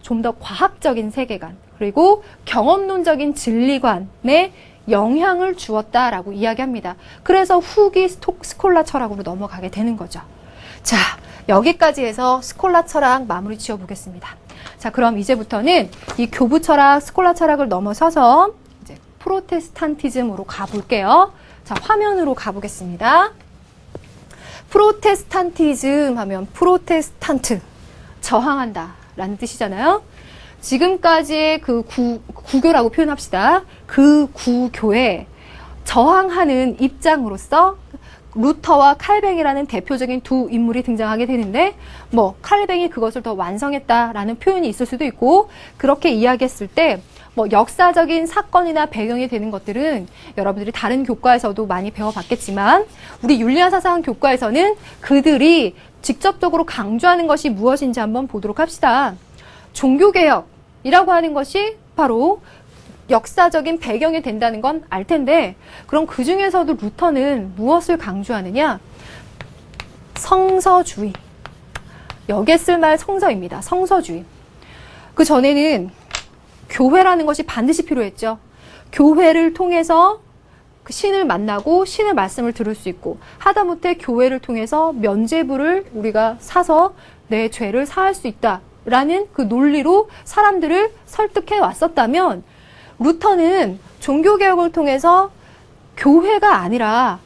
좀 더 과학적인 세계관, 그리고 경험론적인 진리관에 영향을 주었다라고 이야기합니다. 그래서 후기 스콜라 철학으로 넘어가게 되는 거죠. 자, 여기까지 해서 스콜라 철학 마무리 지어 보겠습니다. 자, 그럼 이제부터는 이 교부 철학, 스콜라 철학을 넘어서서 이제 프로테스탄티즘으로 가볼게요. 자, 화면으로 가보겠습니다. 프로테스탄티즘 하면 프로테스탄트, 저항한다 라는 뜻이잖아요. 지금까지의 그 구교라고 표현합시다. 그 구교에 저항하는 입장으로서 루터와 칼뱅이라는 대표적인 두 인물이 등장하게 되는데, 뭐 칼뱅이 그것을 더 완성했다라는 표현이 있을 수도 있고, 그렇게 이야기했을 때 뭐 역사적인 사건이나 배경이 되는 것들은 여러분들이 다른 교과에서도 많이 배워봤겠지만, 우리 윤리학 사상 교과에서는 그들이 직접적으로 강조하는 것이 무엇인지 한번 보도록 합시다. 종교개혁이라고 하는 것이 바로 역사적인 배경이 된다는 건 알 텐데, 그럼 그 중에서도 루터는 무엇을 강조하느냐? 성서주의. 여기에 쓸 말 성서입니다. 성서주의. 그 전에는 교회라는 것이 반드시 필요했죠. 교회를 통해서 그 신을 만나고 신의 말씀을 들을 수 있고, 하다못해 교회를 통해서 면죄부를 우리가 사서 내 죄를 사할 수 있다라는 그 논리로 사람들을 설득해 왔었다면, 루터는 종교개혁을 통해서 교회가 아니라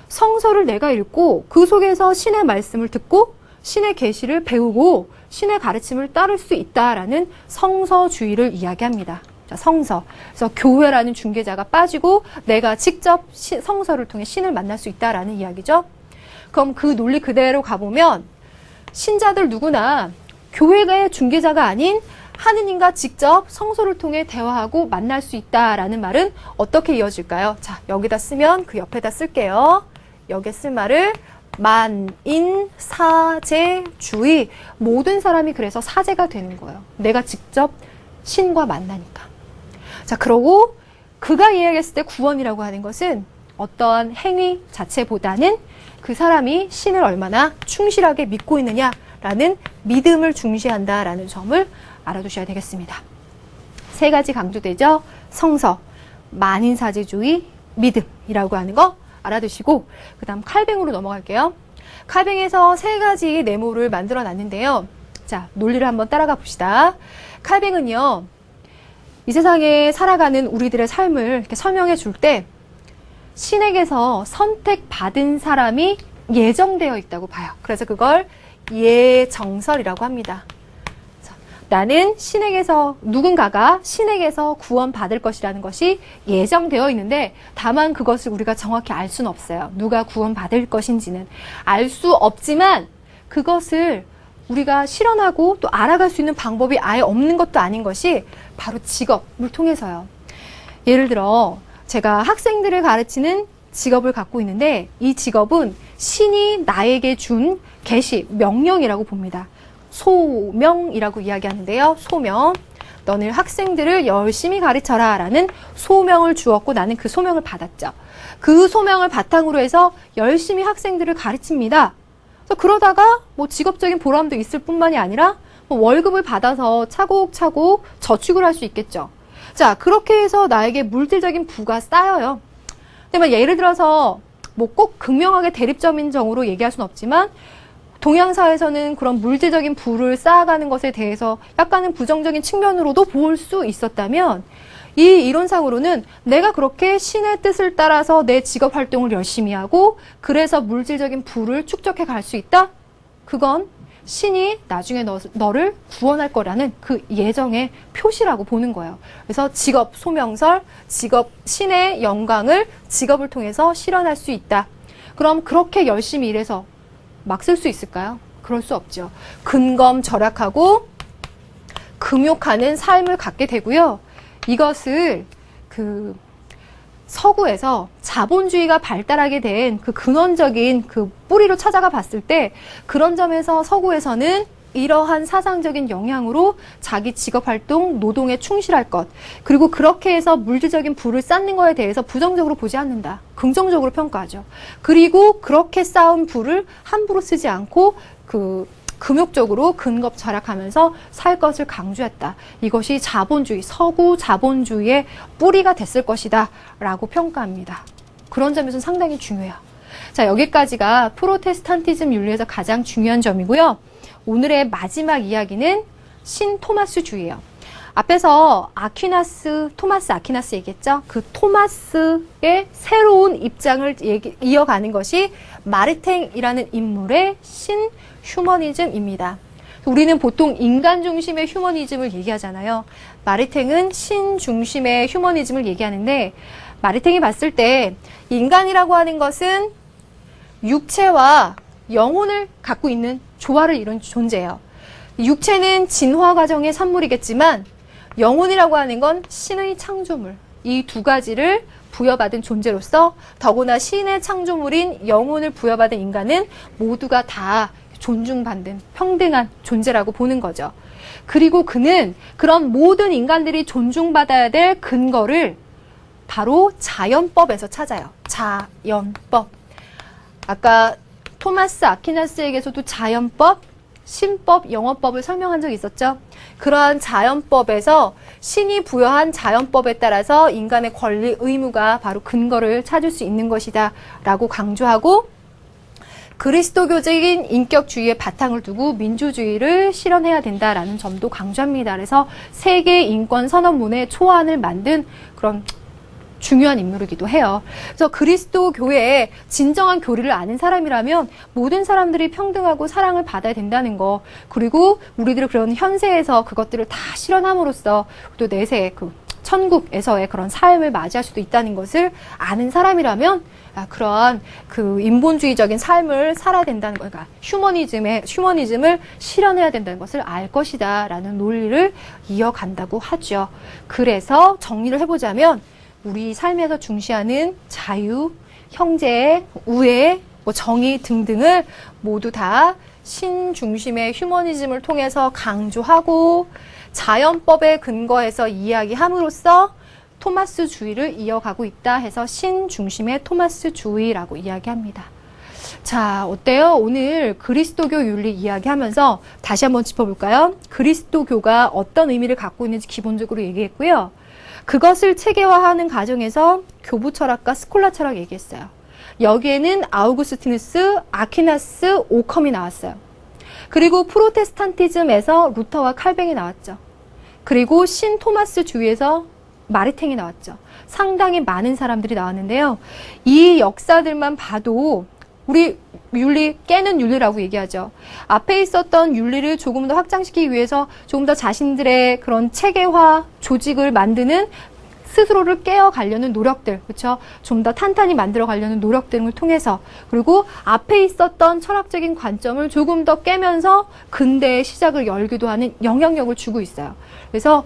성서를 내가 읽고 그 속에서 신의 말씀을 듣고 신의 계시를 배우고 신의 가르침을 따를 수 있다라는 성서주의를 이야기합니다. 자, 성서. 그래서 교회라는 중개자가 빠지고 내가 직접 성서를 통해 신을 만날 수 있다라는 이야기죠. 그럼 그 논리 그대로 가보면 신자들 누구나 교회의 중개자가 아닌 하느님과 직접 성서를 통해 대화하고 만날 수 있다라는 말은 어떻게 이어질까요? 자, 여기다 쓰면 그 옆에다 쓸게요. 여기에 쓸 말을 만인사제주의. 모든 사람이 그래서 사제가 되는 거예요. 내가 직접 신과 만나니까. 자, 그러고 그가 이야기했을 때 구원이라고 하는 것은 어떠한 행위 자체보다는 그 사람이 신을 얼마나 충실하게 믿고 있느냐라는 믿음을 중시한다라는 점을 알아두셔야 되겠습니다. 세 가지 강조되죠. 성서, 만인사제주의, 믿음이라고 하는 거 알아두시고, 그 다음 칼뱅으로 넘어갈게요. 칼뱅에서 세 가지 네모를 만들어 놨는데요. 자, 논리를 한번 따라가 봅시다. 칼뱅은요, 이 세상에 살아가는 우리들의 삶을 이렇게 설명해 줄 때 신에게서 선택받은 사람이 예정되어 있다고 봐요. 그래서 그걸 예정설이라고 합니다. 나는 누군가가 신에게서 구원받을 것이라는 것이 예정되어 있는데, 다만 그것을 우리가 정확히 알 수는 없어요. 누가 구원받을 것인지는 알 수 없지만, 그것을 우리가 실현하고 또 알아갈 수 있는 방법이 아예 없는 것도 아닌 것이 바로 직업을 통해서요. 예를 들어 제가 학생들을 가르치는 직업을 갖고 있는데, 이 직업은 신이 나에게 준 계시, 명령이라고 봅니다. 소명이라고 이야기하는데요. 소명. 너는 학생들을 열심히 가르쳐라 라는 소명을 주었고, 나는 그 소명을 받았죠. 그 소명을 바탕으로 해서 열심히 학생들을 가르칩니다. 그래서 그러다가 뭐 직업적인 보람도 있을 뿐만이 아니라 뭐 월급을 받아서 차곡차곡 저축을 할 수 있겠죠. 자, 그렇게 해서 나에게 물질적인 부가 쌓여요. 근데 뭐 예를 들어서 뭐 꼭 극명하게 대립점인 정으로 얘기할 수는 없지만, 동양사에서는 그런 물질적인 부를 쌓아가는 것에 대해서 약간은 부정적인 측면으로도 볼 수 있었다면, 이 이론상으로는 내가 그렇게 신의 뜻을 따라서 내 직업 활동을 열심히 하고 그래서 물질적인 부를 축적해 갈 수 있다? 그건 신이 나중에 너를 구원할 거라는 그 예정의 표시라고 보는 거예요. 그래서 직업 소명설, 직업 신의 영광을 직업을 통해서 실현할 수 있다. 그럼 그렇게 열심히 일해서 막 쓸 수 있을까요? 그럴 수 없죠. 근검절약하고 금욕하는 삶을 갖게 되고요. 이것을 그 서구에서 자본주의가 발달하게 된 그 근원적인 그 뿌리로 찾아가 봤을 때, 그런 점에서 서구에서는 이러한 사상적인 영향으로 자기 직업활동, 노동에 충실할 것, 그리고 그렇게 해서 물질적인 부를 쌓는 거에 대해서 부정적으로 보지 않는다. 긍정적으로 평가하죠. 그리고 그렇게 쌓은 부를 함부로 쓰지 않고 그 금욕적으로 근검절약하면서 살 것을 강조했다. 이것이 자본주의, 서구 자본주의의 뿌리가 됐을 것이다 라고 평가합니다. 그런 점에서는 상당히 중요해요. 자, 여기까지가 프로테스탄티즘 윤리에서 가장 중요한 점이고요. 오늘의 마지막 이야기는 신토마스주의예요. 앞에서 토마스 아퀴나스 얘기했죠. 그 토마스의 새로운 입장을 이어가는 것이 마르탱이라는 인물의 신휴머니즘입니다. 우리는 보통 인간 중심의 휴머니즘을 얘기하잖아요. 마르탱은 신 중심의 휴머니즘을 얘기하는데, 마르탱이 봤을 때 인간이라고 하는 것은 육체와 영혼을 갖고 있는 조화를 이룬 존재예요. 육체는 진화 과정의 산물이겠지만 영혼이라고 하는 건 신의 창조물, 이 두 가지를 부여받은 존재로서 더구나 신의 창조물인 영혼을 부여받은 인간은 모두가 다 존중받는 평등한 존재라고 보는 거죠. 그리고 그는 그런 모든 인간들이 존중받아야 될 근거를 바로 자연법에서 찾아요. 자연법. 아까 토마스 아퀴나스에게서도 자연법, 신법, 영어법을 설명한 적이 있었죠. 그러한 자연법에서 신이 부여한 자연법에 따라서 인간의 권리, 의무가 바로 근거를 찾을 수 있는 것이다 라고 강조하고, 그리스도교적인 인격주의의 바탕을 두고 민주주의를 실현해야 된다라는 점도 강조합니다. 그래서 세계 인권 선언문의 초안을 만든 그런 중요한 인물이기도 해요. 그래서 그리스도 교회의 진정한 교리를 아는 사람이라면 모든 사람들이 평등하고 사랑을 받아야 된다는 거, 그리고 우리들을 그런 현세에서 그것들을 다 실현함으로써 또 내세 천국에서의 그런 삶을 맞이할 수도 있다는 것을 아는 사람이라면 그런 그 인본주의적인 삶을 살아야 된다는 거, 그러니까 휴머니즘을 실현해야 된다는 것을 알 것이다라는 논리를 이어간다고 하죠. 그래서 정리를 해보자면 우리 삶에서 중시하는 자유, 형제, 우애, 정의 등등을 모두 다 신중심의 휴머니즘을 통해서 강조하고 자연법에 근거해서 이야기함으로써 토마스주의를 이어가고 있다 해서 신중심의 토마스주의라고 이야기합니다. 자, 어때요? 오늘 그리스도교 윤리 이야기하면서 다시 한번 짚어볼까요? 그리스도교가 어떤 의미를 갖고 있는지 기본적으로 얘기했고요. 그것을 체계화하는 과정에서 교부 철학과 스콜라 철학 얘기했어요. 여기에는 아우구스티누스, 아퀴나스, 오컴이 나왔어요. 그리고 프로테스탄티즘에서 루터와 칼뱅이 나왔죠. 그리고 신토마스주의에서 마르탱이 나왔죠. 상당히 많은 사람들이 나왔는데요. 이 역사들만 봐도 우리 윤리, 깨는 윤리라고 얘기하죠. 앞에 있었던 윤리를 조금 더 확장시키기 위해서 조금 더 자신들의 그런 체계화, 조직을 만드는 스스로를 깨어가려는 노력들, 그렇죠? 좀 더 탄탄히 만들어가려는 노력 등을 통해서, 그리고 앞에 있었던 철학적인 관점을 조금 더 깨면서 근대의 시작을 열기도 하는 영향력을 주고 있어요. 그래서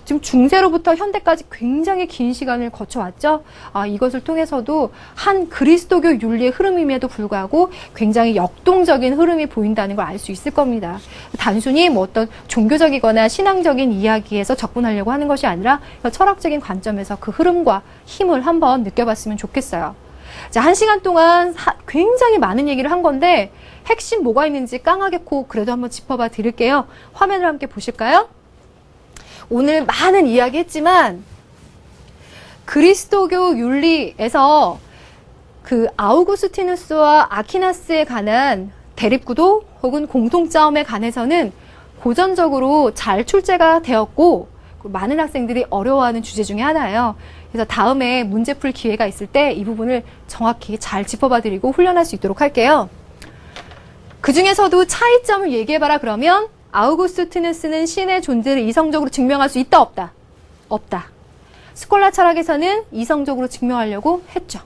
지금 중세로부터 현대까지 굉장히 긴 시간을 거쳐왔죠. 이것을 통해서도 한 그리스도교 윤리의 흐름임에도 불구하고 굉장히 역동적인 흐름이 보인다는 걸 알 수 있을 겁니다. 단순히 어떤 종교적이거나 신앙적인 이야기에서 접근하려고 하는 것이 아니라 철학적인 관점에서 그 흐름과 힘을 한번 느껴봤으면 좋겠어요. 자, 1시간 동안 굉장히 많은 얘기를 한 건데 핵심 뭐가 있는지 깡하게코 그래도 한번 짚어봐 드릴게요. 화면을 함께 보실까요? 오늘 많은 이야기 했지만 그리스도교 윤리에서 그 아우구스티누스와 아퀴나스에 관한 대립구도 혹은 공통점에 관해서는 고전적으로 잘 출제가 되었고 많은 학생들이 어려워하는 주제 중에 하나예요. 그래서 다음에 문제 풀 기회가 있을 때 이 부분을 정확히 잘 짚어봐 드리고 훈련할 수 있도록 할게요. 그 중에서도 차이점을 얘기해봐라 그러면 아우구스티누스는 신의 존재를 이성적으로 증명할 수 있다, 없다? 없다. 스콜라 철학에서는 이성적으로 증명하려고 했죠.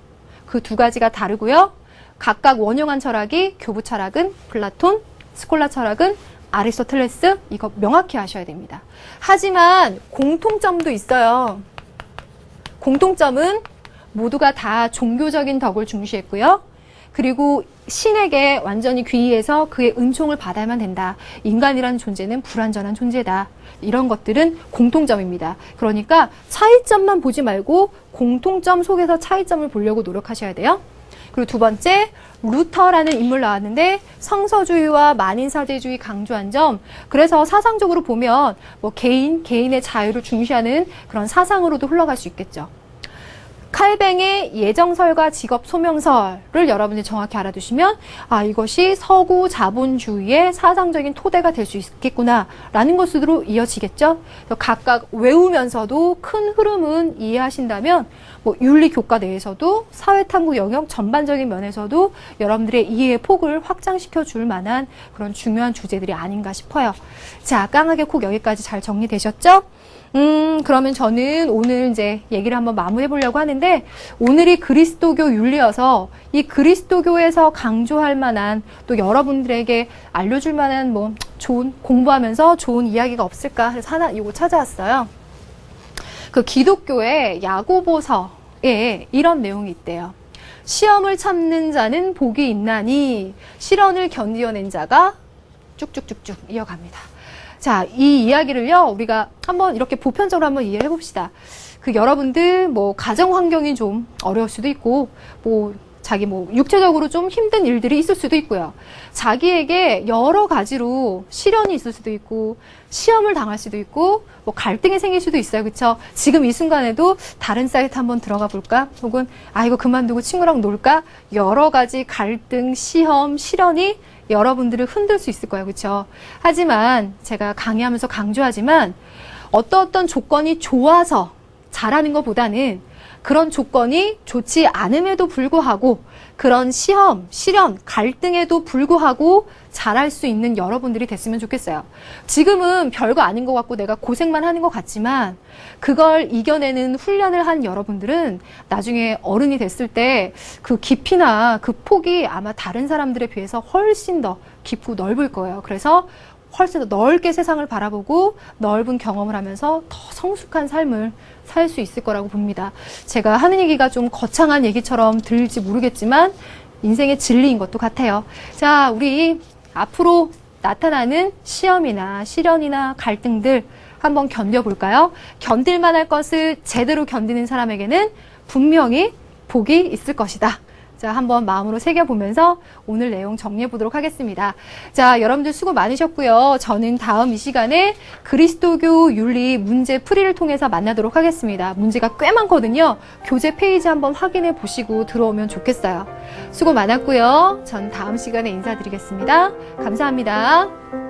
그 두 가지가 다르고요. 각각 원용한 철학이 교부 철학은 플라톤, 스콜라 철학은 아리스토텔레스, 이거 명확히 아셔야 됩니다. 하지만 공통점도 있어요. 공통점은 모두가 다 종교적인 덕을 중시했고요. 그리고 신에게 완전히 귀의해서 그의 은총을 받아야만 된다. 인간이라는 존재는 불완전한 존재다. 이런 것들은 공통점입니다. 그러니까 차이점만 보지 말고 공통점 속에서 차이점을 보려고 노력하셔야 돼요. 그리고 두 번째, 루터라는 인물 나왔는데 성서주의와 만인사제주의 강조한 점. 그래서 사상적으로 보면 뭐 개인의 자유를 중시하는 그런 사상으로도 흘러갈 수 있겠죠. 칼뱅의 예정설과 직업 소명설을 여러분이 정확히 알아두시면 이것이 서구 자본주의의 사상적인 토대가 될 수 있겠구나라는 것으로 이어지겠죠. 각각 외우면서도 큰 흐름은 이해하신다면 뭐 윤리 교과 내에서도 사회탐구 영역 전반적인 면에서도 여러분들의 이해의 폭을 확장시켜 줄 만한 그런 중요한 주제들이 아닌가 싶어요. 자, 깡하게 콕 여기까지 잘 정리되셨죠? 그러면 저는 오늘 이제 얘기를 한번 마무리해 보려고 하는데, 오늘이 그리스도교 윤리여서 이 그리스도교에서 강조할 만한, 또 여러분들에게 알려줄 만한 뭐 좋은, 공부하면서 좋은 이야기가 없을까 해서 하나 이거 찾아왔어요. 그 기독교의 야고보서에 이런 내용이 있대요. 시험을 참는 자는 복이 있나니 시련을 견디어낸 자가 쭉쭉쭉쭉 이어갑니다. 자, 이 이야기를요, 우리가 한번 이렇게 보편적으로 한번 이해해 봅시다. 그 여러분들 뭐 가정 환경이 좀 어려울 수도 있고, 뭐 자기 뭐 육체적으로 좀 힘든 일들이 있을 수도 있고요. 자기에게 여러 가지로 시련이 있을 수도 있고, 시험을 당할 수도 있고, 뭐 갈등이 생길 수도 있어요. 그쵸? 지금 이 순간에도 다른 사이트 한번 들어가 볼까? 혹은 이거 그만두고 친구랑 놀까? 여러 가지 갈등, 시험, 시련이 여러분들을 흔들 수 있을 거예요. 그렇죠? 하지만 제가 강의하면서 강조하지만 어떤 조건이 좋아서 잘하는 것보다는 그런 조건이 좋지 않음에도 불구하고 그런 시험, 시련, 갈등에도 불구하고 잘할 수 있는 여러분들이 됐으면 좋겠어요. 지금은 별거 아닌 것 같고 내가 고생만 하는 것 같지만 그걸 이겨내는 훈련을 한 여러분들은 나중에 어른이 됐을 때 그 깊이나 그 폭이 아마 다른 사람들에 비해서 훨씬 더 깊고 넓을 거예요. 그래서 훨씬 더 넓게 세상을 바라보고 넓은 경험을 하면서 더 성숙한 삶을 살 수 있을 거라고 봅니다. 제가 하는 얘기가 좀 거창한 얘기처럼 들릴지 모르겠지만 인생의 진리인 것도 같아요. 자, 우리 앞으로 나타나는 시험이나 시련이나 갈등들 한번 견뎌볼까요? 견딜만 할 것을 제대로 견디는 사람에게는 분명히 복이 있을 것이다. 자, 한번 마음으로 새겨보면서 오늘 내용 정리해 보도록 하겠습니다. 자, 여러분들 수고 많으셨고요. 저는 다음 이 시간에 그리스도교 윤리 문제 풀이를 통해서 만나도록 하겠습니다. 문제가 꽤 많거든요. 교재 페이지 한번 확인해 보시고 들어오면 좋겠어요. 수고 많았고요. 전 다음 시간에 인사드리겠습니다. 감사합니다.